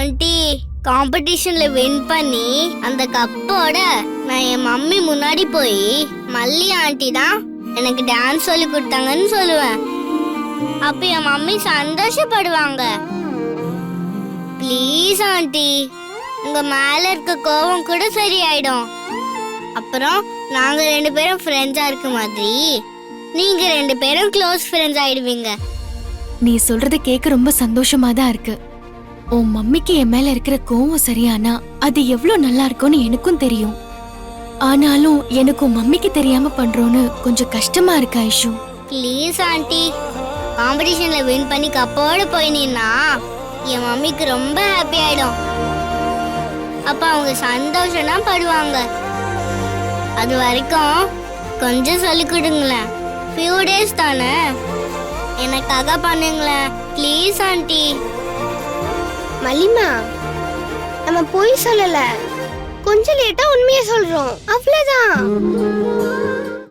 Aunty காம்படிஷன்ல win பண்ணி அந்த கப்போட நான் என் மம்மி முன்னாடி போய் மல்லி ஆண்டி தான் எனக்கு டான்ஸ் சொல்லி கொடுத்தாங்கன்னு சொல்லுவேன். அப்ப என் மம்மி சந்தோஷப்படுவாங்க. ப்ளீஸ் ஆண்டி, உங்க மேல இருக்க கோவம் கூட சரியாயிடும். அப்புறம் நாங்க 2 பேரும் ஃப்ரெண்ட்ஸா இருக்க மாதிரி நீங்க 2 பேரும் க்ளோஸ் ஃப்ரெண்ட்ஸ் ஆயிடுவீங்க. நீ சொல்றது கேட்க ரொம்ப சந்தோஷமா தான் இருக்கு. உன் மம்மிக்கு என் மேல இருக்கிற கோவம் சரியானா அது எவ்வளவு நல்லா இருக்கும்னு எனக்கும் தெரியும். ஆனாலும் எனக்கு உன் மம்மிக்கு தெரியாம பண்றோன்னு கொஞ்சம் கஷ்டமா இருக்கு ஐஷு. ப்ளீஸ் ஆண்டி, காம்படிஷன்ல வின் பண்ணி கப்போட போய் நின்னா என் மம்மிக்கு ரொம்ப ஹாப்பி ஆயிடும். அப்ப அவங்க சந்தோஷம் தான் படுவாங்க. அது வரைக்கும் கொஞ்சம் சொல்லி கொடுங்களேன். ஃபியூ டேஸ் தானே, எனக்காக பண்ணுங்களேன் ப்ளீஸ் ஆண்டி. மல்லிமா, நம்ம போய் சொல்லல, கொஞ்சம் லேட்டா உண்மையை சொல்றோம், அவ்வளவுதான்.